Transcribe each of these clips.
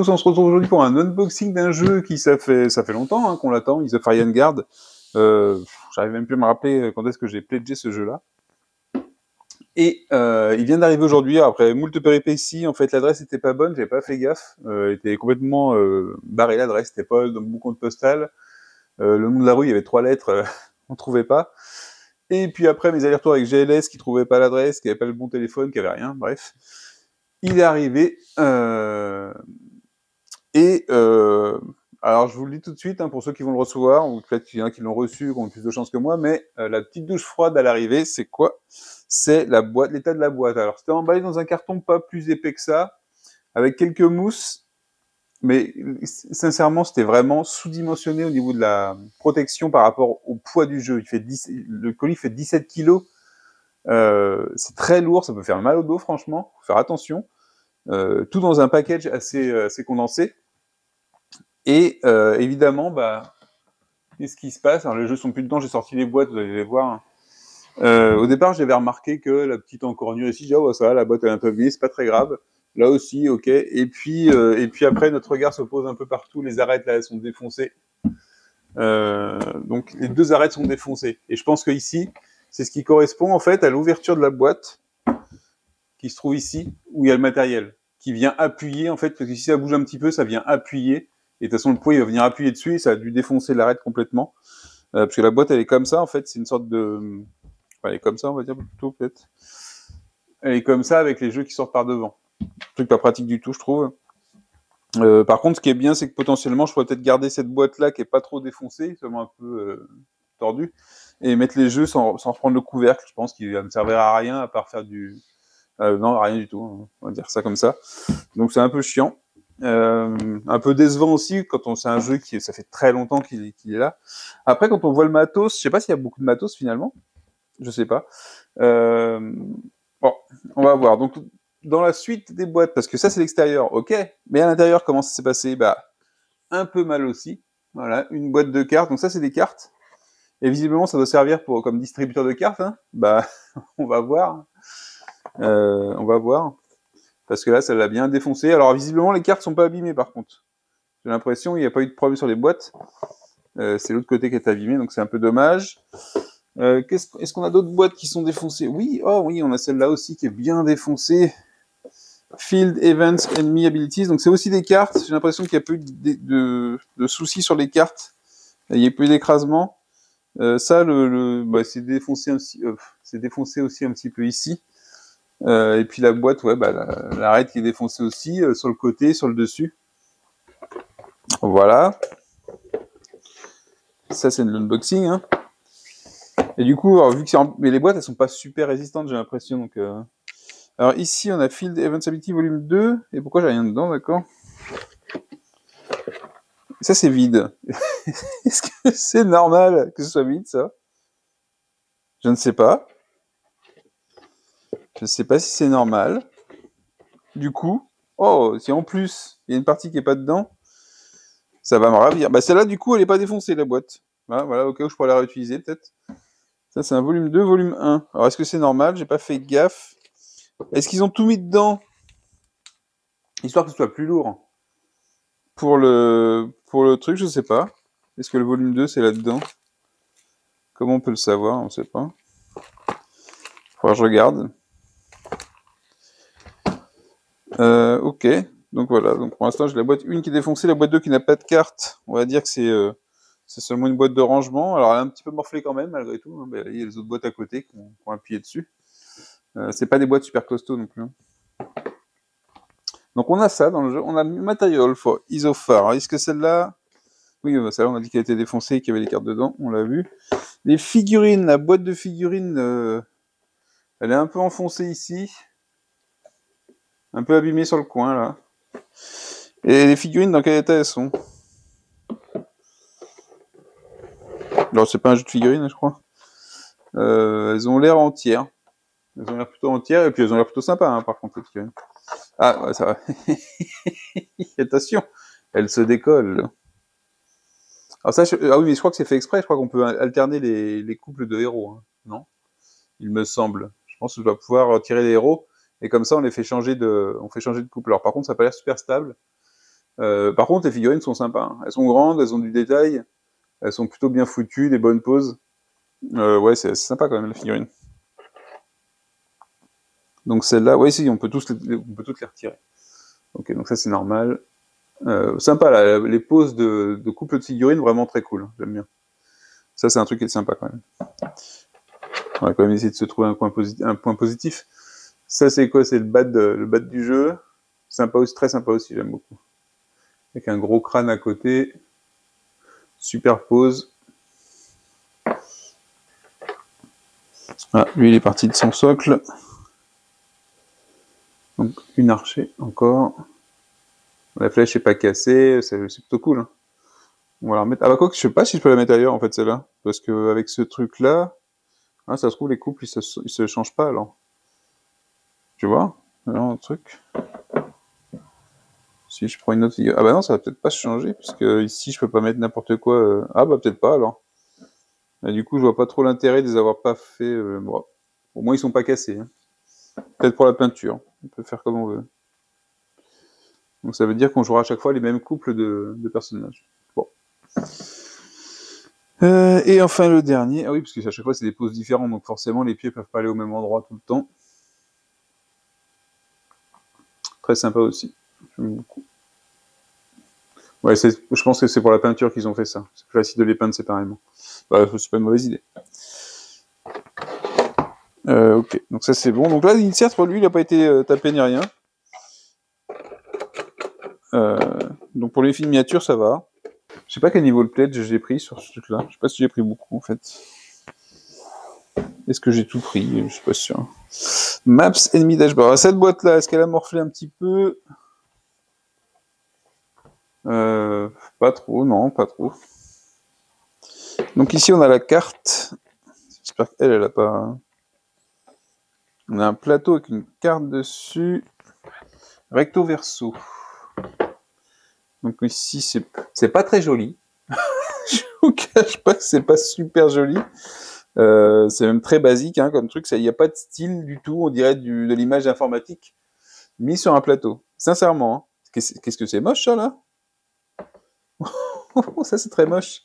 tous, on se retrouve aujourd'hui pour un unboxing d'un jeu qui ça fait longtemps hein, qu'on l'attend, Is of Ironguard. J'arrive même plus à me rappeler quand est-ce que j'ai pledgé ce jeu-là. Et il vient d'arriver aujourd'hui, après moult péripéties, en fait l'adresse était pas bonne, j'avais pas fait gaffe, elle était complètement barrée l'adresse, c'était pas dans mon compte postal, le nom de la rue, il y avait 3 lettres, on trouvait pas. Et puis après mes allers-retours avec GLS qui trouvait pas l'adresse, qui avait pas le bon téléphone, qui avait rien, bref. Il est arrivé, alors je vous le dis tout de suite, hein, pour ceux qui vont le recevoir, ou peut-être qu'il y en a qui l'ont reçu, qui ont plus de chance que moi, mais la petite douche froide à l'arrivée, c'est quoi? C'est la boîte, l'état de la boîte. Alors c'était emballé dans un carton pas plus épais que ça, avec quelques mousses, mais sincèrement c'était vraiment sous-dimensionné au niveau de la protection par rapport au poids du jeu. Le colis fait 17 kilos, c'est très lourd, ça peut faire mal au dos franchement, faut faire attention. Tout dans un package assez condensé. Et évidemment, qu'est-ce qui se passe? Alors les jeux sont plus dedans, j'ai sorti les boîtes, vous allez les voir. Au départ, j'avais remarqué que la petite encornure ici, j'ai dit, oh, ça va, la boîte elle est un peu abîmée, c'est pas très grave. Là aussi, ok. Et puis après, notre regard se pose un peu partout. Les arêtes là, elles sont défoncées. Donc les 2 arêtes sont défoncées. Et je pense que ici, c'est ce qui correspond en fait à l'ouverture de la boîte qui se trouve ici, où il y a le matériel, qui vient appuyer en fait, parce que si ça bouge un petit peu, ça vient appuyer. Et de toute façon, le poids il va venir appuyer dessus et ça a dû défoncer l'arête complètement. Parce que la boîte elle est comme ça en fait, c'est une sorte de, elle est comme ça on va dire plutôt peut-être. Elle est comme ça avec les jeux qui sortent par devant. Truc pas pratique du tout je trouve. Par contre ce qui est bien c'est que potentiellement je pourrais peut-être garder cette boîte là qui est pas trop défoncée, seulement un peu tordue, et mettre les jeux sans reprendre le couvercle. Je pense qu'il va me servir à rien à part faire du... non, rien du tout, hein. On va dire ça comme ça. Donc c'est un peu chiant. Un peu décevant aussi quand c'est un jeu ça fait très longtemps qu'il est là. Après quand on voit le matos, je sais pas s'il y a beaucoup de matos finalement, je sais pas. Bon, on va voir. Donc dans la suite des boîtes, parce que ça c'est l'extérieur, ok, mais à l'intérieur comment ça s'est passé? Un peu mal aussi. Voilà, une boîte de cartes. Donc ça c'est des cartes. Et visiblement ça doit servir comme distributeur de cartes. Hein. On va voir. On va voir. Parce que là, ça l'a bien défoncé. Alors, visiblement, les cartes sont pas abîmées, par contre. J'ai l'impression qu'il n'y a pas eu de problème sur les boîtes. C'est l'autre côté qui est abîmé, donc c'est un peu dommage. Est-ce qu'on a d'autres boîtes qui sont défoncées? Oui, oh oui, on a celle-là aussi qui est bien défoncée. Field Events Enemy Abilities. Donc, c'est aussi des cartes. J'ai l'impression qu'il n'y a pas eu de soucis sur les cartes. Il n'y a pas eu d'écrasement. Ça, c'est défoncé aussi un petit peu ici. Et puis la boîte, ouais, l'arête qui est défoncée aussi, sur le côté, sur le dessus. Voilà. Ça, c'est l'unboxing. Hein. Et du coup, alors, mais les boîtes, elles sont pas super résistantes, j'ai l'impression. Donc, alors ici, on a Field Events Ability Volume 2. Et pourquoi j'ai rien dedans, d'accord? Ça, c'est vide. Est-ce que c'est normal que ce soit vide, ça? Je ne sais pas. Je ne sais pas si c'est normal. Du coup, oh, si en plus, il y a une partie qui est pas dedans, ça va me ravir. Celle-là, du coup, elle est pas défoncée, la boîte. Voilà, au cas où je pourrais la réutiliser, peut-être. Ça, c'est un volume 2, volume 1. Alors, est-ce que c'est normal? J'ai pas fait gaffe. Est-ce qu'ils ont tout mis dedans? Histoire que ce soit plus lourd. Pour le truc, je sais pas. Est-ce que le volume 2, c'est là-dedans? Comment on peut le savoir? On sait pas. Faudra que je regarde. Ok. Donc voilà. Donc pour l'instant, j'ai la boîte 1 qui est défoncée, la boîte 2 qui n'a pas de carte. On va dire que c'est seulement une boîte de rangement. Alors elle est un petit peu morflée quand même, malgré tout. Hein. Il y a les autres boîtes à côté qui ont appuyé dessus. C'est pas des boîtes super costauds non plus. Hein. Donc on a ça dans le jeu. On a Material for Isofar. Est-ce que celle-là... Oui, celle-là, on a dit qu'elle était défoncée et qu'il y avait les cartes dedans. On l'a vu. Les figurines, la boîte de figurines, elle est un peu enfoncée ici. Un peu abîmée sur le coin, là. Et les figurines, dans quel état elles sont? Alors, c'est pas un jeu de figurines, je crois. Elles ont l'air entières. Elles ont l'air plutôt entières, et puis elles ont l'air plutôt sympas, hein, par contre, les figurines. Ah, ouais, ça va. Attention, elles se décollent. Alors ça, ah oui, mais je crois que c'est fait exprès, je crois qu'on peut alterner les couples de héros, hein. Non? Il me semble. Je pense que je dois pouvoir tirer les héros, et comme ça, on fait changer de couple. Alors par contre, ça n'a pas l'air super stable. Par contre, les figurines sont sympas. Hein. Elles sont grandes, elles ont du détail, elles sont plutôt bien foutues, des bonnes poses. Ouais, c'est sympa quand même, la figurine. Donc celle-là, ouais, si, on peut toutes les retirer. Ok, donc ça c'est normal. Sympa, là, les poses de couple de figurines, vraiment très cool. Hein, j'aime bien. Ça, c'est un truc qui est sympa quand même. On va quand même essayer de se trouver un point positif. Ça, c'est quoi? C'est le bad du jeu. Sympa aussi, très sympa aussi, j'aime beaucoup. Avec un gros crâne à côté. Super pose. Ah, lui, il est parti de son socle. Donc, une archée, encore. La flèche n'est pas cassée, c'est plutôt cool. Hein. On va la remettre. Ah bah quoi que je sais pas si je peux la mettre ailleurs, en fait, celle-là. Parce que avec ce truc-là, ah, ça se trouve, les couples, ils se changent pas, alors. Tu vois? Alors, un truc. Si je prends une autre figure... Ah bah non, ça va peut-être pas changer, puisque ici, je peux pas mettre n'importe quoi... Ah bah peut-être pas, alors. Et du coup, je vois pas trop l'intérêt de les avoir pas fait... Bon. Au moins, ils sont pas cassés. Hein. Peut-être pour la peinture. On peut faire comme on veut. Donc ça veut dire qu'on jouera à chaque fois les mêmes couples de personnages. Bon. Et enfin le dernier, ah oui, parce que à chaque fois c'est des poses différentes, donc forcément les pieds peuvent pas aller au même endroit tout le temps. Très sympa aussi, j'aime beaucoup. Ouais, je pense que c'est pour la peinture qu'ils ont fait ça. C'est plus facile de les peindre séparément. Bah, c'est pas une mauvaise idée. Ok, donc ça c'est bon. Donc là, l'insert, lui, il a pas été tapé ni rien. Donc pour les films miniatures, ça va. Je sais pas quel niveau de pledge j'ai pris sur ce truc-là. Je sais pas si j'ai pris beaucoup en fait. Est-ce que j'ai tout pris? Je suis pas sûr. Maps Enemy Dashboard. Cette boîte-là, est-ce qu'elle a morflé un petit peu? Pas trop, non, pas trop. Donc ici, on a la carte. J'espère qu'elle, elle a pas... On a un plateau avec une carte dessus. Recto verso. Donc ici, c'est pas très joli. Je vous cache pas que c'est pas super joli. C'est même très basique hein, comme truc. Il n'y a pas de style du tout. On dirait de l'image informatique mis sur un plateau. Sincèrement. Hein. Qu'est-ce que c'est moche ça là? Ça c'est très moche.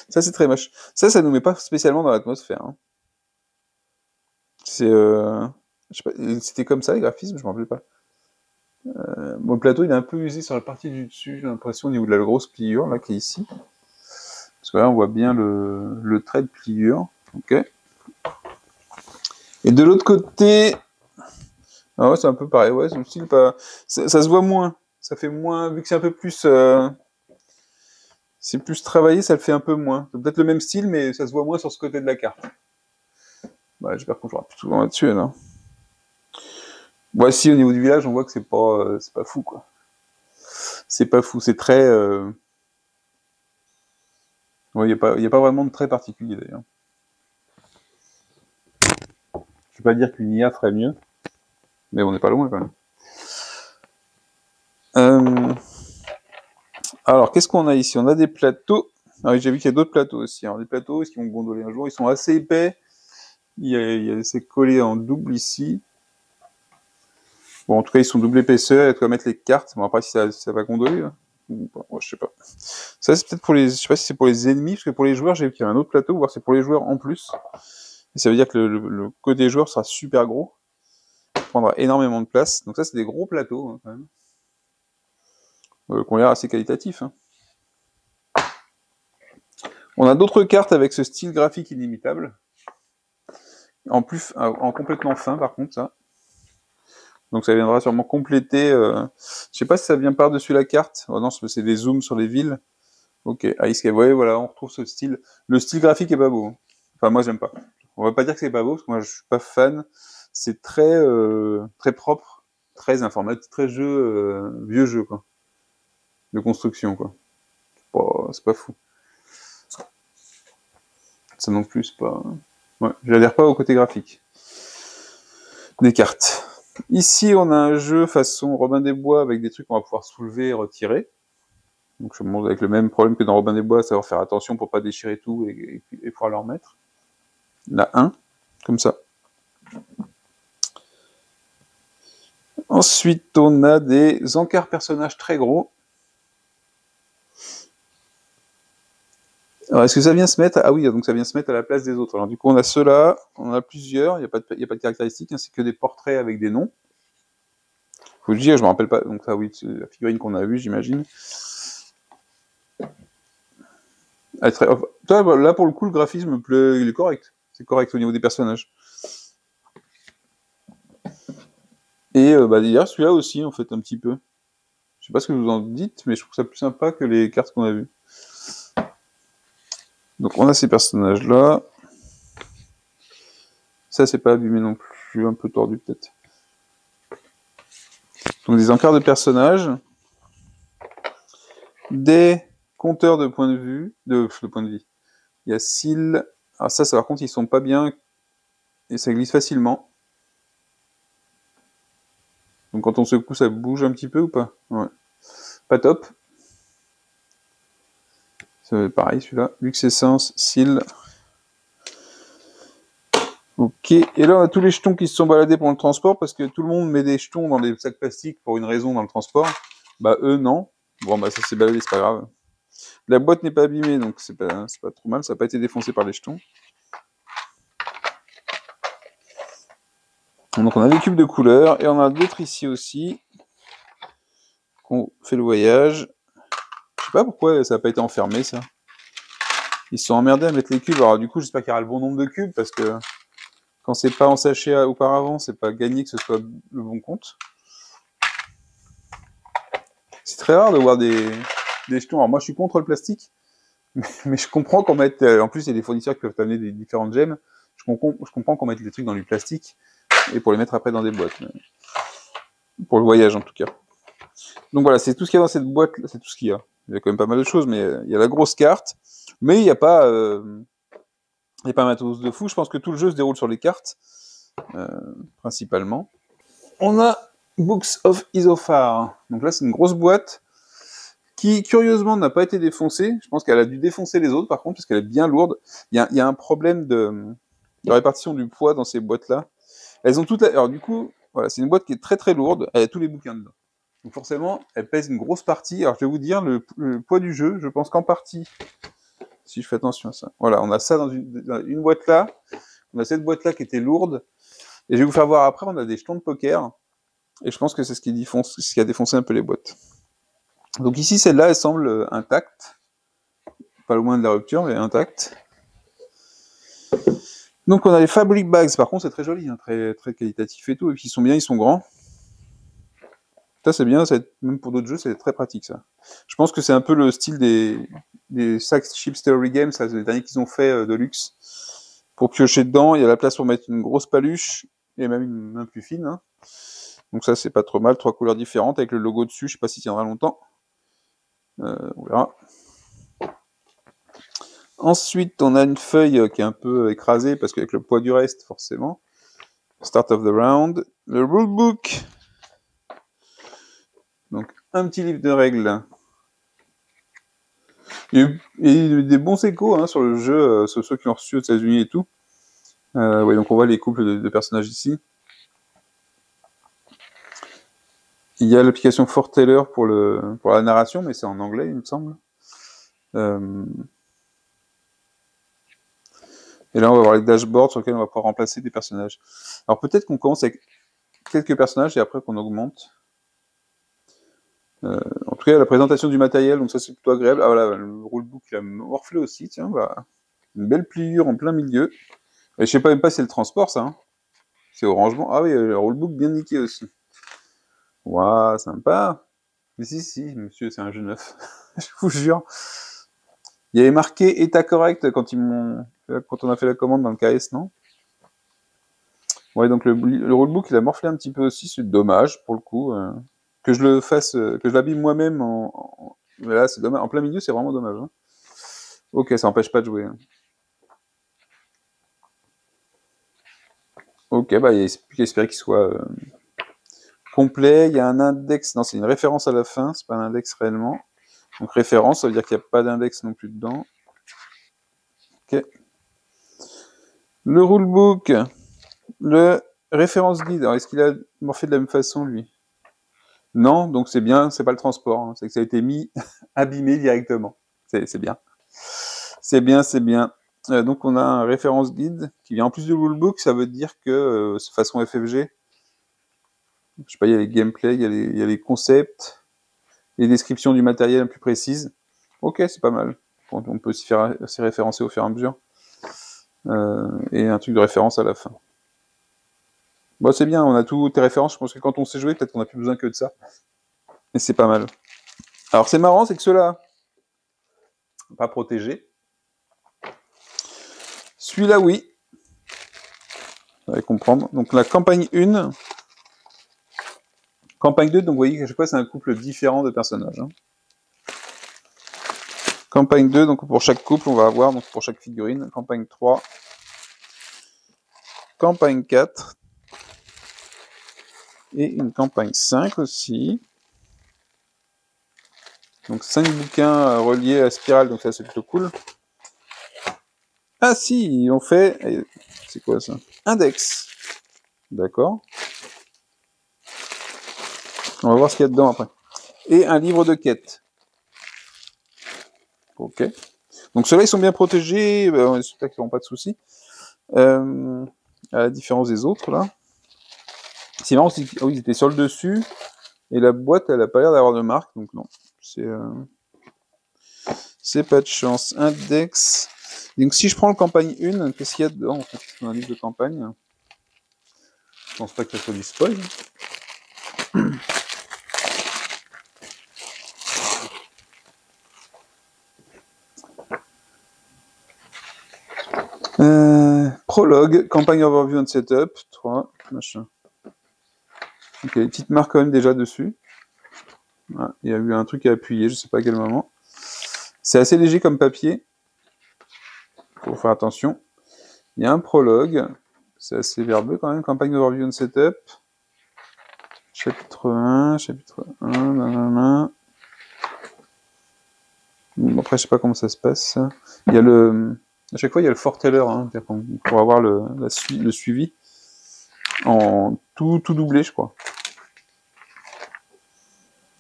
Ça c'est très moche. Ça nous met pas spécialement dans l'atmosphère. Hein. C'est, je sais pas, c'était comme ça les graphismes, je m'en rappelle pas. Mon plateau il est un peu usé sur la partie du dessus, j'ai l'impression au niveau de la grosse pliure là qui est ici. Parce que là on voit bien le trait de pliure. Ok. Et de l'autre côté, ah ouais c'est un peu pareil, ouais, son style pas, ça se voit moins, ça fait moins, vu que c'est un peu plus, c'est plus travaillé, ça le fait un peu moins. C'est peut-être le même style, mais ça se voit moins sur ce côté de la carte. Bah, j'espère qu'on jouera plus souvent là-dessus, là. Voici, au niveau du village, on voit que c'est pas fou, quoi. C'est pas fou, c'est très... Ouais, y a pas vraiment de trait particulier, d'ailleurs. Je vais pas dire qu'une IA ferait mieux, mais on n'est pas loin, quand même. Alors, qu'est-ce qu'on a ici? On a des plateaux. Ah oui, j'ai vu qu'il y a d'autres plateaux aussi. Alors, des plateaux, est-ce qu'ils vont gondoler un jour? Ils sont assez épais. C'est collé en double ici. Bon, en tout cas, ils sont double épaisseur. Il y a de quoi mettre les cartes. Bon, après, si ça va gondoler, là. Bon, je sais pas. Ça, c'est peut-être pour les... Je sais pas si c'est pour les ennemis, parce que pour les joueurs, j'ai vu qu'il y avait un autre plateau, voire c'est pour les joueurs en plus. Et ça veut dire que le côté joueur sera super gros. Il prendra énormément de place. Donc ça, c'est des gros plateaux, hein, quand même. Qui ont l'air assez qualitatifs, hein. On a d'autres cartes avec ce style graphique inimitable. En complètement fin, par contre, ça. Donc ça viendra sûrement compléter... Je sais pas si ça vient par-dessus la carte. Oh non, c'est des zooms sur les villes. Ok, Ice Cave, ouais, voilà, on retrouve ce style. Le style graphique est pas beau. Enfin, moi, j'aime pas. On va pas dire que c'est pas beau, parce que moi, je suis pas fan. C'est très propre, très informatique, très vieux jeu, quoi. De construction, quoi. C'est pas fou. Ça non plus, c'est pas... Ouais, j'adhère pas au côté graphique des cartes. Ici, on a un jeu façon Robin des Bois, avec des trucs qu'on va pouvoir soulever et retirer. Donc je me montre avec le même problème que dans Robin des Bois, savoir faire attention pour pas déchirer tout et pouvoir le remettre. Là, un, comme ça. Ensuite, on a des encarts personnages très gros. Alors, est-ce que ça vient se mettre... Ah oui, donc ça vient se mettre à la place des autres. Alors du coup, on a ceux-là, on en a plusieurs, il n'y a pas de caractéristiques, hein, c'est que des portraits avec des noms. Faut le dire, je me rappelle pas. Donc ça, oui, c'est la figurine qu'on a vue, j'imagine. Là, pour le coup, le graphisme me plaît, il est correct. C'est correct au niveau des personnages. Et d'ailleurs, celui-là aussi, en fait, un petit peu. Je sais pas ce que vous en dites, mais je trouve ça plus sympa que les cartes qu'on a vues. Donc on a ces personnages-là. Ça, c'est pas abîmé non plus, un peu tordu peut-être. Donc des encarts de personnages. Des compteurs de points de vue, de points de vie. Il y a Seal. Alors ça, par contre, ils sont pas bien et ça glisse facilement. Donc quand on secoue, ça bouge un petit peu ou pas? Ouais. Pas top. C'est pareil celui-là. Lux Essence, Seal. Ok. Et là, on a tous les jetons qui se sont baladés pour le transport parce que tout le monde met des jetons dans des sacs plastiques pour une raison dans le transport. Bah eux, non. Bon, bah ça s'est baladé, c'est pas grave. La boîte n'est pas abîmée, donc c'est pas trop mal. Ça n'a pas été défoncé par les jetons. Donc on a des cubes de couleurs et on a d'autres ici aussi. On fait le voyage. Je sais pas pourquoi ça n'a pas été enfermé ça. Ils se sont emmerdés à mettre les cubes. Alors du coup j'espère qu'il y aura le bon nombre de cubes parce que quand c'est pas en sachet auparavant, c'est pas gagné que ce soit le bon compte. C'est très rare de voir des jetons. Alors moi je suis contre le plastique, mais je comprends qu'on mette... En plus il y a des fournisseurs qui peuvent amener des différentes gemmes. Je comprends qu'on mette les trucs dans du plastique et pour les mettre après dans des boîtes. Pour le voyage en tout cas. Donc voilà, c'est tout ce qu'il y a dans cette boîte, c'est tout ce qu'il y a. Il y a quand même pas mal de choses, mais il y a la grosse carte, mais il n'y a pas un matos de fou. Je pense que tout le jeu se déroule sur les cartes, principalement. On a Books of Isophar. Donc là, c'est une grosse boîte qui, curieusement, n'a pas été défoncée. Je pense qu'elle a dû défoncer les autres, par contre, parce qu'elle est bien lourde. Il y a un problème de répartition du poids dans ces boîtes-là. Elles ont toutes... Alors du coup, voilà, c'est une boîte qui est très très lourde. Elle a tous les bouquins dedans. Donc forcément, elle pèse une grosse partie. Alors je vais vous dire le poids du jeu, je pense qu'en partie, si je fais attention à ça. Voilà, on a ça dans une boîte là, on a cette boîte là qui était lourde, et je vais vous faire voir après, on a des jetons de poker, et je pense que c'est ce qui a défoncé un peu les boîtes. Donc ici, celle-là, elle semble intacte, pas loin de la rupture, mais intacte. Donc on a les Fabric Bags, par contre c'est très joli, hein, très, très qualitatif et tout, et puis ils sont bien, ils sont grands. Ça c'est bien, même pour d'autres jeux, c'est très pratique ça. Je pense que c'est un peu le style des sacs Chips Theory Games, ça, c'est les derniers qu'ils ont fait de luxe. Pour piocher dedans, il y a la place pour mettre une grosse paluche, et même une main plus fine. Hein. Donc ça c'est pas trop mal, 3 couleurs différentes avec le logo dessus, je sais pas s'il tiendra longtemps. On verra. Ensuite, on a une feuille qui est un peu écrasée, parce qu'avec le poids du reste, forcément. Start of the round. Le rulebook. Donc, un petit livre de règles. Il y a eu des bons échos hein, sur le jeu, sur ceux qui ont reçu aux États-Unis et tout. Ouais, donc on voit les couples de personnages ici. Il y a l'application Foreteller pour la narration, mais c'est en anglais, il me semble. Et là, on va voir les dashboards sur lesquels on va pouvoir remplacer des personnages. Alors peut-être qu'on commence avec quelques personnages et après qu'on augmente. En tout cas, la présentation du matériel, donc ça c'est plutôt agréable. Ah voilà, le rulebook il a morflé aussi, tiens, voilà. Une belle pliure en plein milieu. Et je sais pas même pas si c'est le transport ça. Hein. C'est au rangement. Ah oui, le rulebook bien niqué aussi. Waouh, sympa. Mais si, monsieur, c'est un jeu neuf. Je vous jure. Il y avait marqué état correct quand on a fait la commande dans le KS, non? Ouais, donc le rulebook il a morflé un petit peu aussi, c'est dommage pour le coup. Que je le fasse, que je l'abîme moi-même mais là c'est dommage. En plein milieu, c'est vraiment dommage. Hein. Ok, ça n'empêche pas de jouer. Hein. Ok, bah il y a plus qu'à espérer qu'il soit complet. Il y a un index, non, c'est une référence à la fin, c'est pas un index réellement. Donc référence, ça veut dire qu'il n'y a pas d'index non plus dedans. Ok. Le rulebook, le référence guide. Alors est-ce qu'il a morflé de la même façon lui? Non, donc c'est bien, c'est pas le transport, hein. C'est que ça a été mis abîmé directement. C'est bien. C'est bien, c'est bien. Donc on a un référence guide qui vient en plus du rulebook, ça veut dire que façon FFG, je sais pas, il y a les gameplays, il y a les concepts, les descriptions du matériel plus précises. Ok, c'est pas mal. On peut s'y référencer au fur et à mesure. Et un truc de référence à la fin. Bon, c'est bien, on a toutes tes références. Je pense que quand on sait jouer, peut-être qu'on a plus besoin que de ça. Et c'est pas mal. Alors, c'est marrant, c'est que ceux-là, pas protégés. Celui-là, oui. Vous allez comprendre. Donc, la campagne 1. Campagne 2, donc vous voyez qu'à chaque fois, c'est un couple différent de personnages. Hein. Campagne 2, donc pour chaque couple, on va avoir, donc pour chaque figurine. Campagne 3. Campagne 4. Et une campagne 5 aussi. Donc 5 bouquins reliés à Spirale, donc ça c'est plutôt cool. Ah si, on fait... C'est quoi ça? Index. D'accord. On va voir ce qu'il y a dedans après. Et un livre de quête. Ok. Donc ceux-là, ils sont bien protégés. J'espère qu'ils n'auront pas de soucis. À la différence des autres, là. C'est marrant, ils étaient sur le dessus. Et la boîte, elle n'a pas l'air d'avoir de marque. Donc non. C'est pas de chance. Index. Donc si je prends le campagne 1, qu'est-ce qu'il y a dedans en fait? C'est un livre de campagne. Je pense pas que ça soit du spoil. Prologue, campagne overview and setup, 3, machin. Donc il y a des petites marques quand même déjà dessus. Voilà, il y a eu un truc à appuyer, je sais pas à quel moment. C'est assez léger comme papier. Faut faire attention. Il y a un prologue. C'est assez verbeux quand même. Campagne overview and setup. Chapitre 1, chapitre 1, nanana. Bon, après, je sais pas comment ça se passe. Il y a à chaque fois, il y a le foreteller, hein, pour avoir le suivi. En tout doublé, je crois.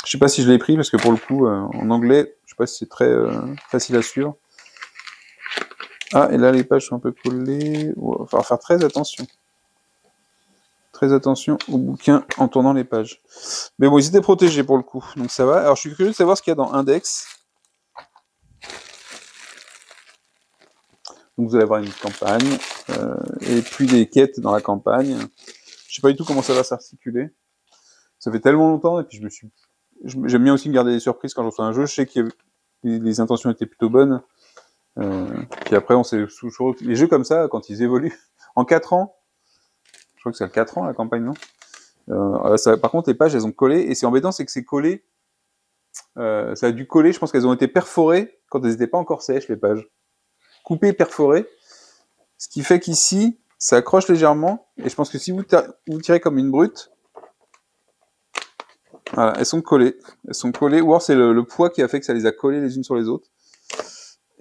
Je sais pas si je l'ai pris, parce que pour le coup, en anglais, je sais pas si c'est très facile à suivre. Ah, et là, les pages sont un peu collées. Il va falloir faire très attention. Très attention au bouquin en tournant les pages. Mais bon, ils étaient protégés pour le coup, donc ça va. Alors, je suis curieux de savoir ce qu'il y a dans Index. Donc, vous allez avoir une campagne, et puis des quêtes dans la campagne. Je sais pas du tout comment ça va s'articuler. Ça fait tellement longtemps, et puis j'aime bien aussi me garder des surprises quand je reçois un jeu. Je sais que les intentions étaient plutôt bonnes. Puis après, on sait toujours... Les jeux comme ça, quand ils évoluent, en 4 ans, je crois que c'est à 4 ans la campagne, non par contre, les pages, elles ont collé, et c'est embêtant, c'est que c'est collé, ça a dû coller, je pense qu'elles ont été perforées quand elles n'étaient pas encore sèches, les pages. Coupées, perforées, ce qui fait qu'ici, ça accroche légèrement, et je pense que si vous tirez comme une brute, voilà, elles sont collées, ou alors c'est le poids qui a fait que ça les a collées les unes sur les autres.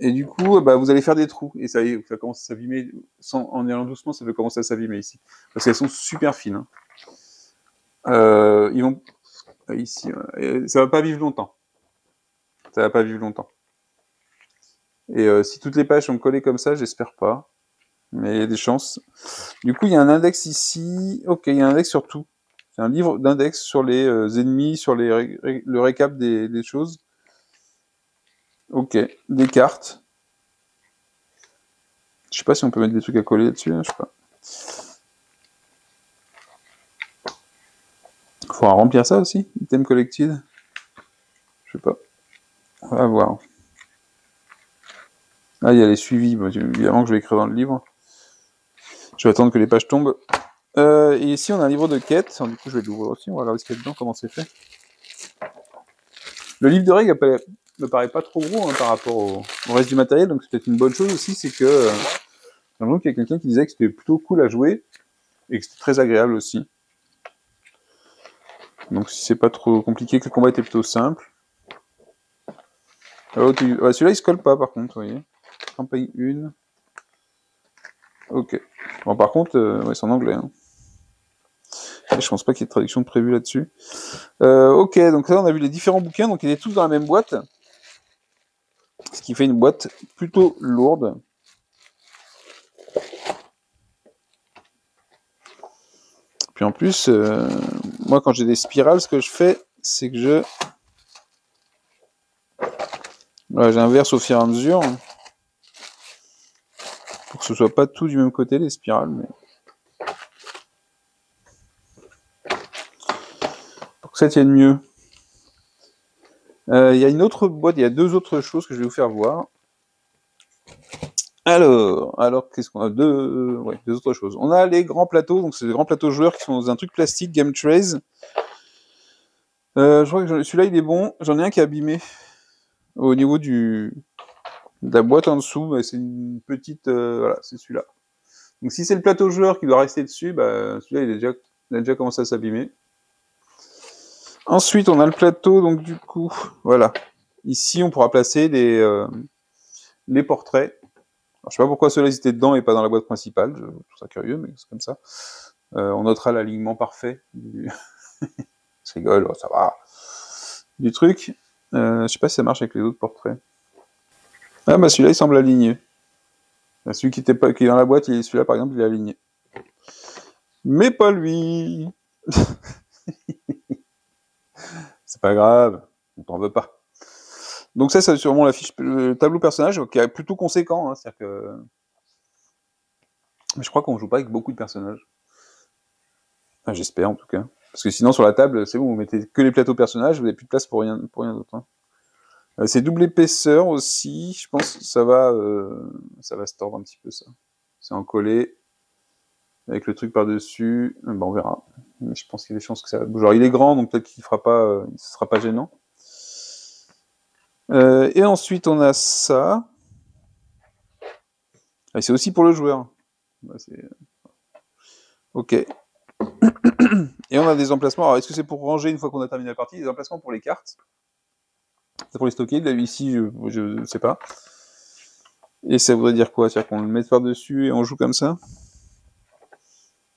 Et du coup, vous allez faire des trous, et ça commence à s'abîmer, en y allant doucement, ça peut commencer à s'abîmer ici. Parce qu'elles sont super fines. Ils vont... Ici, ça va pas vivre longtemps. Ça va pas vivre longtemps. Et si toutes les pages sont collées comme ça, j'espère pas. Mais il y a des chances. Du coup, il y a un index ici. Ok, il y a un index sur tout. C'est un livre d'index sur les ennemis, sur le récap des choses. Ok, des cartes. Je sais pas si on peut mettre des trucs à coller là-dessus, hein, je sais pas. Il faudra remplir ça aussi, item collected. Je sais pas. On va voir. Ah, il y a les suivis. Bon, évidemment que je vais écrire dans le livre. Je vais attendre que les pages tombent. Et ici, on a un livre de quête. Du coup, je vais l'ouvrir aussi. On va regarder ce qu'il y a dedans, comment c'est fait. Le livre de règles me paraît pas trop gros par rapport au reste du matériel. Donc, c'est peut-être une bonne chose aussi. C'est que j'ai l'impression qu'il y a quelqu'un qui disait que c'était plutôt cool à jouer. Et que c'était très agréable aussi. Donc, si c'est pas trop compliqué, que le combat était plutôt simple. Celui-là, il se colle pas, par contre, vous voyez. Campagne 1. Ok. Bon, par contre, ouais, c'est en anglais. Hein. Je pense pas qu'il y ait de traduction prévue là-dessus. Ok, donc là, on a vu les différents bouquins, donc ils étaient tous dans la même boîte. Ce qui fait une boîte plutôt lourde. Puis en plus, moi quand j'ai des spirales, ce que je fais, c'est que voilà, j'inverse au fur et à mesure. Pour que ce soit pas tout du même côté, les spirales. Mais... pour que ça tienne mieux. Il y a une autre boîte, il y a deux autres choses que je vais vous faire voir. Alors qu'est-ce qu'on a deux autres choses. On a les grands plateaux, donc c'est les grands plateaux joueurs qui sont dans un truc plastique, Game Trays. Je crois que celui-là il est bon. J'en ai un qui est abîmé au niveau de la boîte en dessous. C'est une petite, voilà, c'est celui-là. Donc si c'est le plateau joueur qui doit rester dessus, celui-là il a déjà commencé à s'abîmer. Ensuite, on a le plateau, donc du coup, voilà. Ici, on pourra placer les portraits. Alors, je sais pas pourquoi ceux-là étaient dedans et pas dans la boîte principale. Je trouve ça curieux, mais c'est comme ça. On notera l'alignement parfait du... je rigole, ça va. Du truc. Je sais pas si ça marche avec les autres portraits. Ah celui-là, il semble aligné. Celui qui est dans la boîte, celui-là, par exemple, il est aligné. Mais pas lui. C'est pas grave, on t'en veut pas. Donc ça, c'est sûrement le tableau personnage qui est plutôt conséquent. Hein, c'est-à-dire que... mais je crois qu'on joue pas avec beaucoup de personnages. Enfin, j'espère en tout cas. Parce que sinon, sur la table, c'est bon, vous mettez que les plateaux personnages, vous n'avez plus de place pour rien d'autre. Hein. C'est double épaisseur aussi. Je pense que ça va se tordre un petit peu, ça. C'est en collé. Avec le truc par-dessus. On verra. Mais je pense qu'il y a des chances que ça va bouger. Alors, il est grand, donc peut-être qu'il fera pas, ce sera pas gênant. Et ensuite, on a ça. Et c'est aussi pour le joueur. Ok. Et on a des emplacements. Alors, est-ce que c'est pour ranger une fois qu'on a terminé la partie? Des emplacements pour les cartes. C'est pour les stocker. Là, ici, je ne sais pas. Et ça voudrait dire quoi? C'est-à-dire qu'on le met par-dessus et on joue comme ça?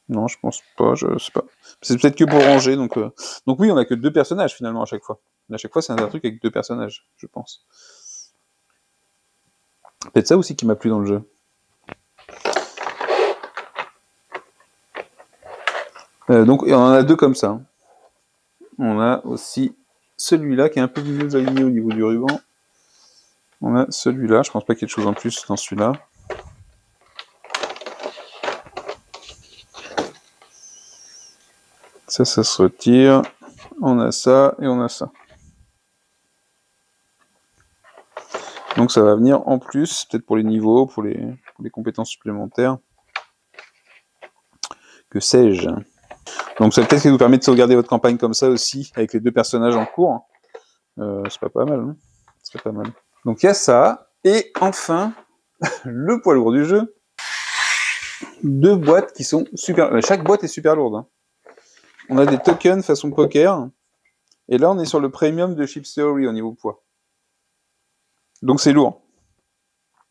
Non, je pense pas, je sais pas. C'est peut-être que pour ranger, donc oui, on a que 2 personnages finalement à chaque fois. À chaque fois, c'est un truc avec 2 personnages, je pense. Peut-être ça aussi qui m'a plu dans le jeu. Donc, on en a 2 comme ça. Hein. On a aussi celui-là qui est un peu mieux aligné au niveau du ruban. On a celui-là, je pense pas qu'il y ait de choses en plus dans celui-là. Ça se retire. On a ça et on a ça. Donc ça va venir en plus, peut-être pour les niveaux, pour les compétences supplémentaires. Que sais-je? Donc ça peut-être qui vous permet de sauvegarder votre campagne comme ça aussi, avec les 2 personnages en cours. C'est pas mal, hein. C'est pas mal. Donc il y a ça, et enfin, le poids lourd du jeu. 2 boîtes qui sont super... chaque boîte est super lourde. Hein. On a des tokens façon poker, et là on est sur le premium de Chip Theory au niveau poids. Donc c'est lourd.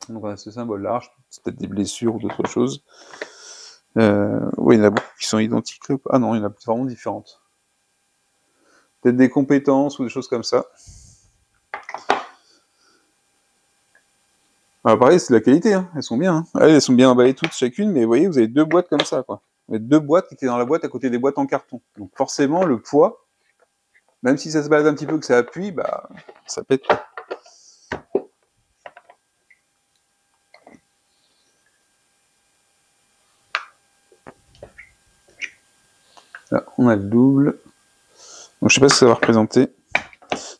Donc on a ce symbole-là, c'est peut-être des blessures ou d'autres choses. Oui, il y en a beaucoup qui sont identiques. Ah non, il y en a vraiment différentes. Peut-être des compétences ou des choses comme ça. Alors pareil, c'est de la qualité, hein. Elles sont bien. Hein. Elles sont bien emballées toutes chacune, mais vous voyez, vous avez 2 boîtes comme ça, quoi. Vous avez 2 boîtes qui étaient dans la boîte à côté des boîtes en carton. Donc forcément, le poids, même si ça se balade un petit peu, que ça appuie, ça pète. Là, on a le double. Donc je sais pas si ça va représenter.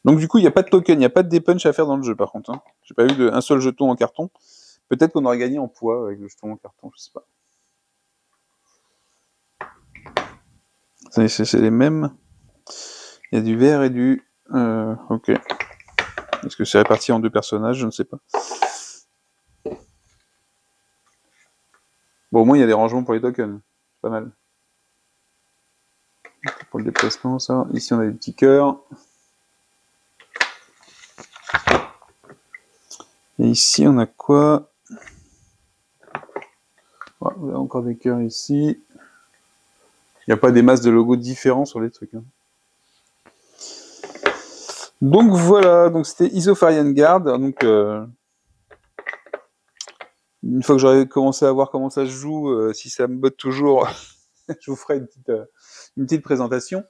Donc du coup, il n'y a pas de token, il n'y a pas de dépunch à faire dans le jeu par contre. Hein. J'ai pas eu un seul jeton en carton. Peut-être qu'on aurait gagné en poids avec le jeton en carton, je sais pas. C'est les mêmes. Il y a du vert et du... ok. Est-ce que c'est réparti en 2 personnages? Je ne sais pas. Bon, au moins, il y a des rangements pour les tokens. C'est pas mal. Pour le déplacement, ça. Ici, on a des petits cœurs. Et ici, on a quoi? Voilà, on a encore des cœurs ici. Il n'y a pas des masses de logos différents sur les trucs. Hein. Donc voilà, donc c'était Isofarian Guard. Donc une fois que j'aurai commencé à voir comment ça se joue, si ça me botte toujours, je vous ferai une petite présentation.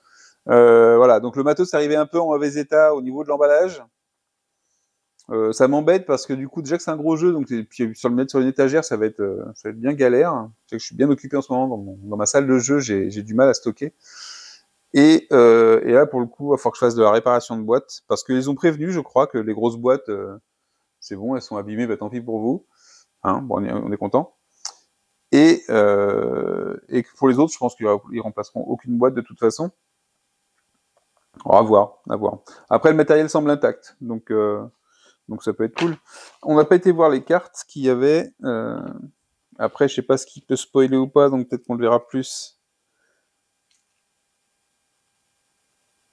Voilà, donc le matos est arrivé un peu en mauvais état au niveau de l'emballage. Ça m'embête parce que du coup, déjà que c'est un gros jeu, donc puis sur le mettre sur une étagère, ça va être bien galère. Je suis bien occupé en ce moment dans ma salle de jeu, j'ai du mal à stocker. Et là, pour le coup, il va falloir que je fasse de la réparation de boîtes parce qu'ils ont prévenu, je crois, que les grosses boîtes, c'est bon, elles sont abîmées, bah tant pis pour vous. Hein, bon, on est content. Et que pour les autres, je pense qu'ils remplaceront aucune boîte de toute façon. Alors, à voir, à voir. Après, le matériel semble intact, donc ça peut être cool. On n'a pas été voir les cartes qu'il y avait. Après, je sais pas ce qui peut spoiler ou pas, donc peut-être qu'on le verra plus.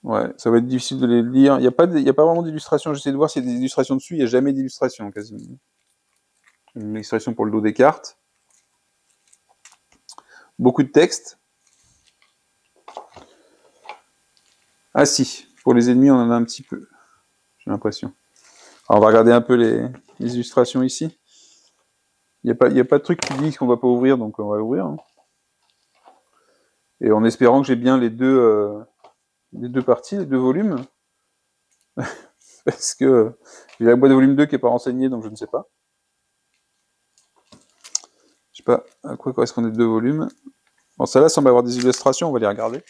Ouais, ça va être difficile de les lire. Il n'y a pas vraiment d'illustration. J'essaie de voir s'il y a des illustrations dessus. Il n'y a jamais d'illustration, quasiment. Une illustration pour le dos des cartes. Beaucoup de texte. Ah si, pour les ennemis, on en a un petit peu. J'ai l'impression. Alors, on va regarder un peu les illustrations ici. Il n'y a pas de truc qui dit qu'on ne va pas ouvrir, donc on va ouvrir. Hein. Et en espérant que j'ai bien les deux parties, les deux volumes. Parce que j'ai la boîte de volume 2 qui n'est pas renseignée, donc je ne sais pas. Je sais pas à quoi correspondent les deux volumes. Bon, celle-là semble avoir des illustrations, on va les regarder.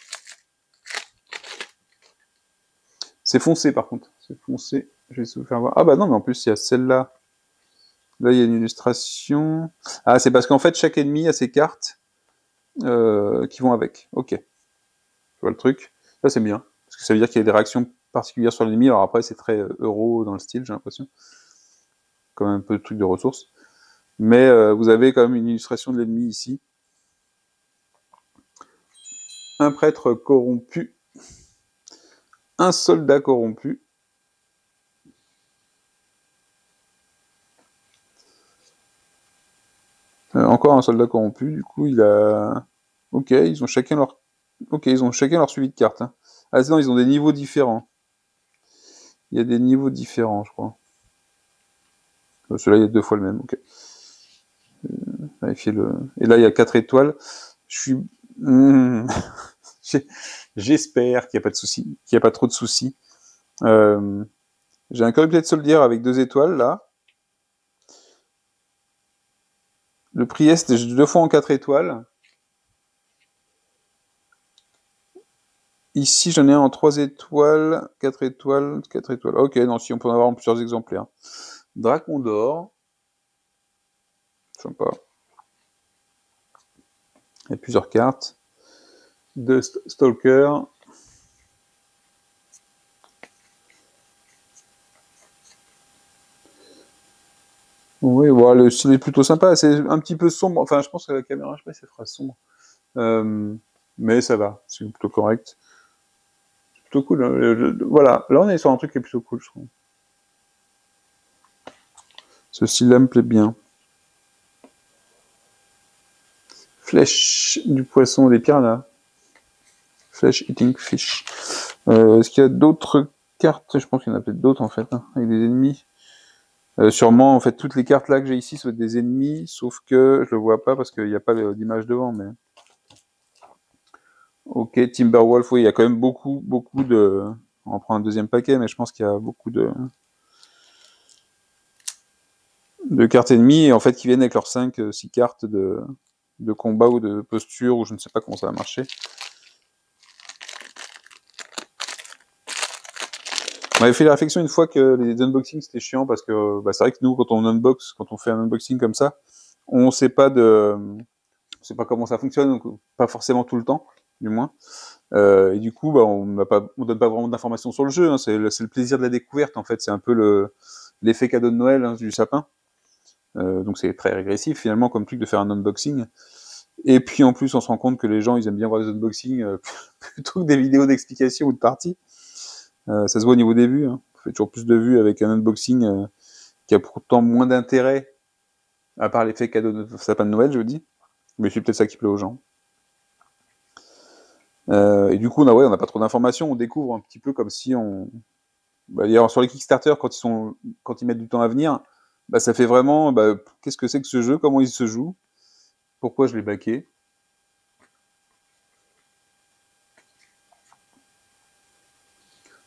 C'est foncé par contre. C'est foncé. Je vais essayer de vous faire voir. Ah bah non, mais en plus, il y a celle-là. Là, il y a une illustration. Ah, c'est parce qu'en fait, chaque ennemi a ses cartes qui vont avec. Ok. Je vois le truc. Ça, c'est bien. Parce que ça veut dire qu'il y a des réactions particulières sur l'ennemi. Alors après, c'est très euro dans le style, j'ai l'impression. Comme un peu de truc de ressources. Mais vous avez quand même une illustration de l'ennemi ici. Un prêtre corrompu. Un soldat corrompu. Encore un soldat corrompu. Du coup, il a... Ok, ils ont chacun leur... Ok, ils ont chacun leur suivi de cartes. Hein. Ah non, ils ont des niveaux différents. Il y a des niveaux différents, je crois. Celui-là, il y a 2 fois le même. Ok. Vérifier le... Et là, il y a 4 étoiles. Je suis... J'espère qu'il n'y a pas de soucis, qu'il n'y a pas trop de soucis. J'ai un Corrupted Soldier avec 2 étoiles, là. Le Priest, j'ai 2 fois en 4 étoiles. Ici, j'en ai un en 3 étoiles, 4 étoiles, 4 étoiles. Ok, non, si, on peut en avoir en plusieurs exemplaires. Dracon d'or. Sympa. Il y a plusieurs cartes. 2 Stalker. Oui, bon, le style est plutôt sympa. C'est un petit peu sombre. Enfin, je pense que la caméra, je sais pas si ça fera sombre. Mais ça va, c'est plutôt correct. C'est plutôt cool. Hein. Voilà, là on est sur un truc qui est plutôt cool, je trouve. Ce style-là me plaît bien. Flèche du poisson des piranhas. Flesh eating fish. Est-ce qu'il y a d'autres cartes? Je pense qu'il y en a peut-être d'autres en fait, hein, avec des ennemis. Sûrement, en fait, toutes les cartes là que j'ai ici sont des ennemis, sauf que je le vois pas parce qu'il n'y a pas d'image devant, mais... Ok, Timberwolf, oui, il y a quand même beaucoup de... On prend un deuxième paquet, mais je pense qu'il y a beaucoup de cartes ennemies, en fait, qui viennent avec leurs 5-6 cartes de combat ou de posture, ou je ne sais pas comment ça va marcher. On avait fait la réflexion une fois que les unboxings c'était chiant, parce que c'est vrai que nous, quand on fait un unboxing comme ça, on sait pas comment ça fonctionne, donc pas forcément tout le temps, du moins. Et du coup, on donne pas vraiment d'informations sur le jeu. Hein, c'est le plaisir de la découverte, en fait. C'est un peu l'effet cadeau de Noël, hein, du sapin. Donc c'est très régressif finalement comme truc de faire un unboxing. Et puis en plus, on se rend compte que les gens, ils aiment bien voir des unboxings plutôt que des vidéos d'explication ou de partie. Ça se voit au niveau des vues. Hein. On fait toujours plus de vues avec un unboxing qui a pourtant moins d'intérêt, à part l'effet cadeau de sapin de Noël, je vous dis. Mais c'est peut-être ça qui plaît aux gens. Et du coup, on n'a pas trop d'informations. On découvre un petit peu comme si on Bah, d'ailleurs, sur les Kickstarter, quand ils mettent du temps à venir, bah, ça fait vraiment, bah, qu'est-ce que c'est que ce jeu, comment il se joue, pourquoi je l'ai backé.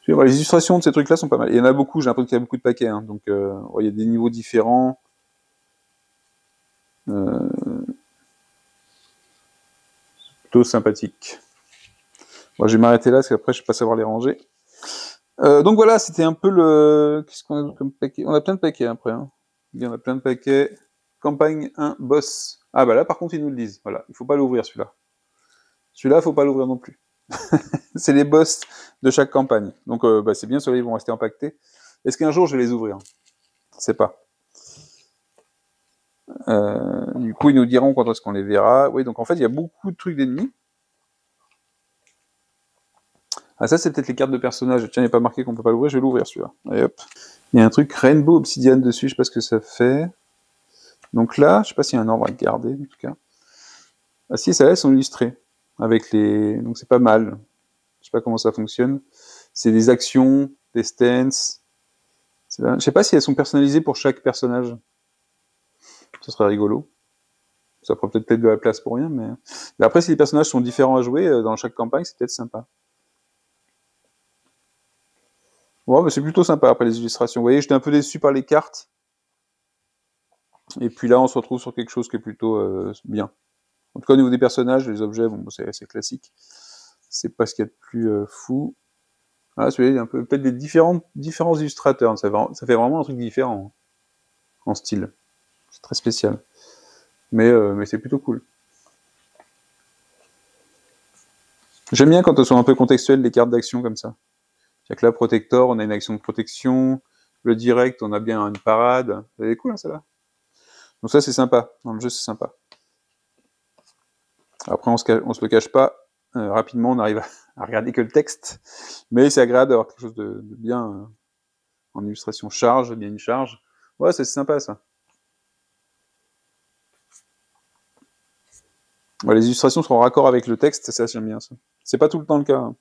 Les illustrations de ces trucs-là sont pas mal. Il y en a beaucoup, j'ai l'impression qu'il y a beaucoup de paquets, hein, donc il y a des niveaux différents. Plutôt sympathique. Bon, je vais m'arrêter là, parce qu'après, je vais pas savoir les ranger. Donc voilà, c'était un peu le... Qu'est-ce qu'on a comme paquet? On a plein de paquets après. Hein. On a plein de paquets. Campagne 1, boss. Ah bah là, par contre, ils nous le disent. Voilà, il faut pas l'ouvrir, celui-là. Celui-là, il faut pas l'ouvrir non plus. C'est les boss de chaque campagne. Donc bah, c'est bien, ceux-là, ils vont rester empaquetés. Est-ce qu'un jour, je vais les ouvrir? Je sais pas. Du coup, ils nous diront quand est-ce qu'on les verra. Oui, donc en fait, il y a beaucoup de trucs d'ennemis. Ah, ça, c'est peut-être les cartes de personnages. Tiens, il n'est pas marqué qu'on peut pas l'ouvrir. Je vais l'ouvrir, celui-là. Allez, hop. Il y a un truc Rainbow Obsidian dessus. Je sais pas ce que ça fait. Donc là, je sais pas s'il y a un ordre à garder, en tout cas. Ah si, celles-là, elles sont illustrées. Avec les... Donc c'est pas mal. Je sais pas comment ça fonctionne. C'est des actions, des stances. Je sais pas si elles sont personnalisées pour chaque personnage. Ça serait rigolo. Ça prend peut-être de la place pour rien, mais... Et après, si les personnages sont différents à jouer dans chaque campagne, c'est peut-être sympa. Ouais, mais c'est plutôt sympa après les illustrations. Vous voyez, j'étais un peu déçu par les cartes. Et puis là, on se retrouve sur quelque chose qui est plutôt bien. En tout cas, au niveau des personnages, les objets, bon, c'est classique. C'est pas ce qu'il y a de plus fou. Ah, celui-là, il y a un peu peut-être des différents illustrateurs. Ça fait vraiment un truc différent en style. C'est très spécial. Mais c'est plutôt cool. J'aime bien quand elles sont un peu contextuelles, les cartes d'action comme ça. C'est que là, Protector, on a une action de protection. Le direct, on a bien une parade. C'est cool, hein, celle-là. Donc ça, c'est sympa. Dans le jeu, c'est sympa. Après, on se le cache pas. Rapidement, on arrive à regarder que le texte. Mais c'est agréable d'avoir quelque chose de bien en illustration. Charge, bien une charge. Ouais, c'est sympa, ça. Ouais, les illustrations sont en raccord avec le texte, ça, j'aime bien, ça. C'est pas tout le temps le cas. Hein.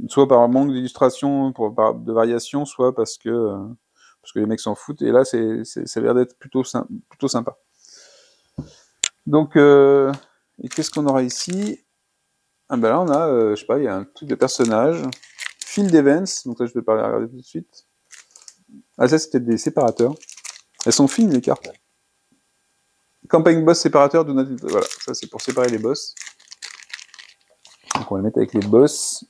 Soit par manque d'illustration, de variation, soit parce que les mecs s'en foutent. Et là, ça a l'air d'être plutôt sympa. Donc, et qu'est-ce qu'on aura ici? Ah ben là, on a, je sais pas, il y a un truc de personnage. Field Events, donc là, je vais pas les regarder tout de suite. Ah, ça, c'est peut-être des séparateurs. Elles sont fines, les cartes. Campagne boss séparateur, voilà, ça, c'est pour séparer les boss. Donc, on va les mettre avec les boss.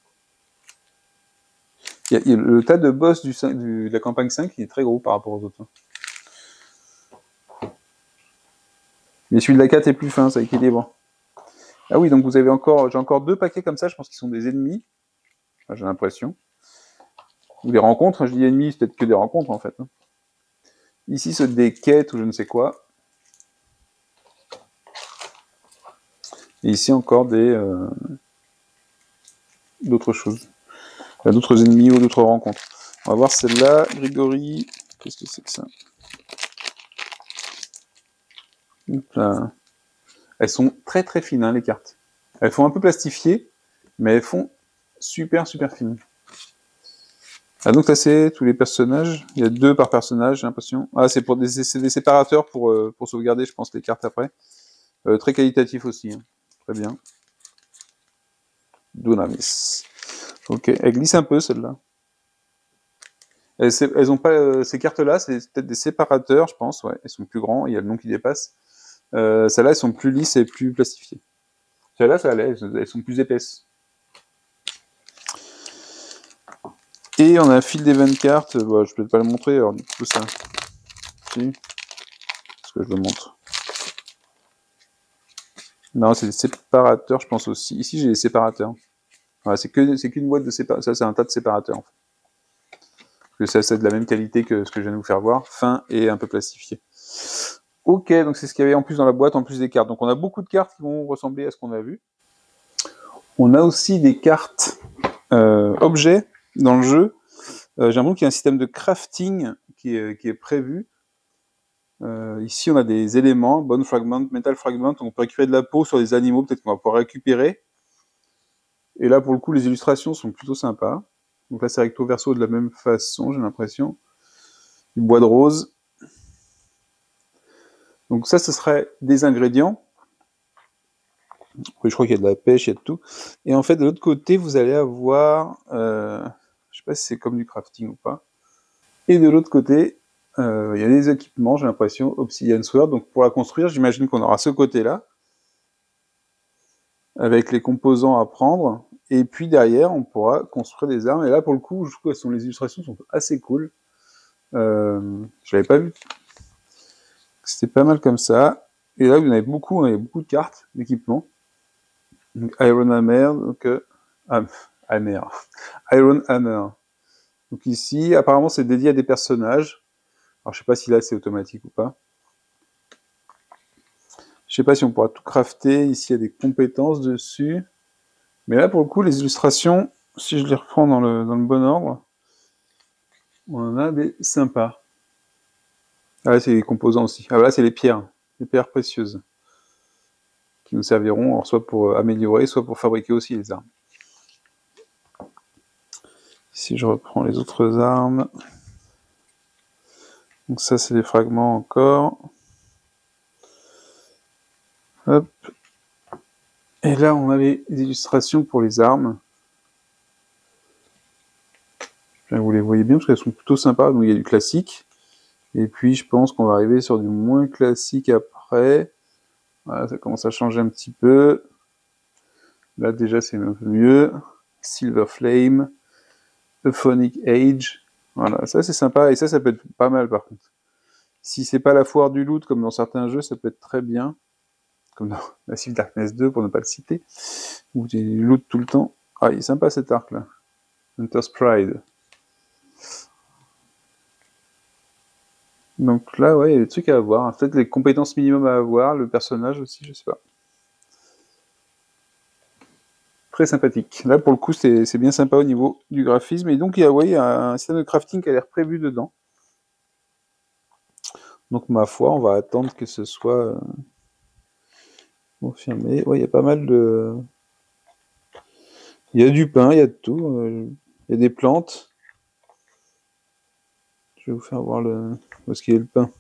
Il y a le tas de boss de la campagne 5 qui est très gros par rapport aux autres. Mais celui de la 4 est plus fin, ça équilibre. Ah oui, donc j'ai encore 2 paquets comme ça, je pense qu'ils sont des ennemis. Enfin, j'ai l'impression. Ou des rencontres, je dis ennemis, c'est peut-être que des rencontres en fait. Ici, c'est des quêtes ou je ne sais quoi. Et ici, encore d'autres choses. D'autres ennemis ou d'autres rencontres. On va voir celle-là, Grégory. Qu'est-ce que c'est que ça? Là. Elles sont très très fines, hein, les cartes. Elles font un peu plastifiées, mais elles font super fines. Ah, donc là, c'est tous les personnages. Il y a 2 par personnage, j'ai l'impression. Ah, c'est des séparateurs pour sauvegarder, je pense, les cartes après. Très qualitatif aussi. Hein. Très bien. Dunamis. Ok, elle glisse un peu, celle-là. Elles ont pas ces cartes-là, c'est peut-être des séparateurs, je pense. Ouais, elles sont plus grands. Il y a le nom qui dépasse. Celles-là, elles sont plus lisses et plus plastifiées. Celles-là, ça allait. Elles sont plus épaisses. Et on a un fil des 20 cartes. Bah, je peux peut-être pas le montrer. Alors du coup, ça. Si. Est-ce que je le montre? Non, c'est des séparateurs, je pense aussi. Ici, j'ai des séparateurs. Voilà, c'est qu'une boîte de séparateurs. Ça, c'est un tas de séparateurs. En fait. Parce que c'est de la même qualité que ce que je viens de vous faire voir. Fin et un peu plastifié. Ok, donc c'est ce qu'il y avait en plus dans la boîte, en plus des cartes. Donc on a beaucoup de cartes qui vont ressembler à ce qu'on a vu. On a aussi des cartes objets dans le jeu. J'ai l'impression qu'il y a un système de crafting qui est prévu. Ici, on a des éléments, bone fragment, metal fragment. On peut récupérer de la peau sur des animaux, peut-être qu'on va pouvoir récupérer. Et là, pour le coup, les illustrations sont plutôt sympas. Donc là, c'est recto verso de la même façon, j'ai l'impression. Du bois de rose. Donc ça, ce serait des ingrédients. Oui, je crois qu'il y a de la pêche, il y a de tout. Et en fait, de l'autre côté, vous allez avoir... je sais pas si c'est comme du crafting ou pas. Et de l'autre côté, il y a des équipements, j'ai l'impression, Obsidian Sword. Donc pour la construire, j'imagine qu'on aura ce côté-là, avec les composants à prendre. Et puis derrière, on pourra construire des armes. Et là, pour le coup, je trouve que les illustrations sont assez cool. Je l'avais pas vu. C'était pas mal comme ça. Et là, vous en avez beaucoup, hein, il y a beaucoup de cartes d'équipement. Iron Hammer, donc Hammer. Iron Hammer. Donc ici, apparemment, c'est dédié à des personnages. Alors, je sais pas si là, c'est automatique ou pas. Je sais pas si on pourra tout crafter. Ici, il y a des compétences dessus. Mais là, pour le coup, les illustrations, si je les reprends dans le bon ordre, on en a des sympas. Ah là, c'est les composants aussi. Ah là, c'est les pierres précieuses, qui nous serviront alors, soit pour améliorer, soit pour fabriquer aussi les armes. Ici, je reprends les autres armes. Donc ça, c'est des fragments encore. Hop. Et là, on a les illustrations pour les armes. Vous les voyez bien, parce qu'elles sont plutôt sympas. Donc il y a du classique. Et puis, je pense qu'on va arriver sur du moins classique après. Voilà, ça commence à changer un petit peu. Là, déjà, c'est un peu mieux. Silver Flame. Euphonic Age. Voilà, ça, c'est sympa. Et ça peut être pas mal, par contre. Si c'est pas la foire du loot, comme dans certains jeux, ça peut être très bien. Comme dans Massive Darkness 2, pour ne pas le citer. Où tu loot tout le temps. Ah, il est sympa, cet arc-là. Hunter's Pride. Donc là, ouais, il y a des trucs à avoir. En fait, les compétences minimum à avoir, le personnage aussi, je sais pas. Très sympathique. Là, pour le coup, c'est bien sympa au niveau du graphisme. Et donc, il y a un système de crafting qui a l'air prévu dedans. Donc, ma foi, on va attendre que ce soit confirmé. Ouais, il y a pas mal de... Il y a du pain, il y a de tout. Il y a des plantes. Je vais vous faire voir où est-ce qu'il y a le pain.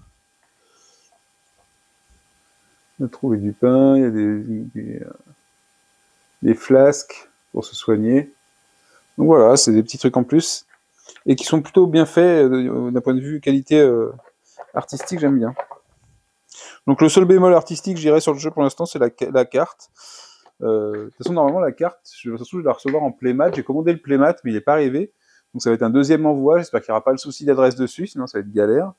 On a trouvé du pain, il y a des flasques pour se soigner. Donc voilà, c'est des petits trucs en plus. Et qui sont plutôt bien faits d'un point de vue qualité artistique, j'aime bien. Donc le seul bémol artistique, j'irais sur le jeu pour l'instant, c'est la carte. De toute façon, normalement, la carte, je vais la recevoir en playmat. J'ai commandé le playmat, mais il n'est pas arrivé. Donc ça va être un deuxième envoi. J'espère qu'il n'y aura pas le souci d'adresse dessus, sinon ça va être galère.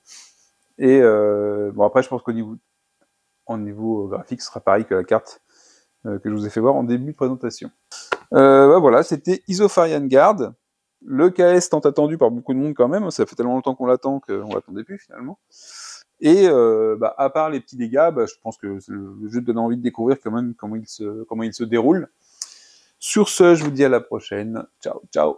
Et bon, après, je pense qu'au niveau graphique, ce sera pareil que la carte que je vous ai fait voir en début de présentation. Voilà, c'était Isofarian Guard. Le KS tant attendu par beaucoup de monde quand même. Ça fait tellement longtemps qu'on l'attend qu'on l'attendait plus finalement. Et à part les petits dégâts, je pense que le jeu donne envie de découvrir quand même comment il se déroule. Sur ce, je vous dis à la prochaine. Ciao, ciao.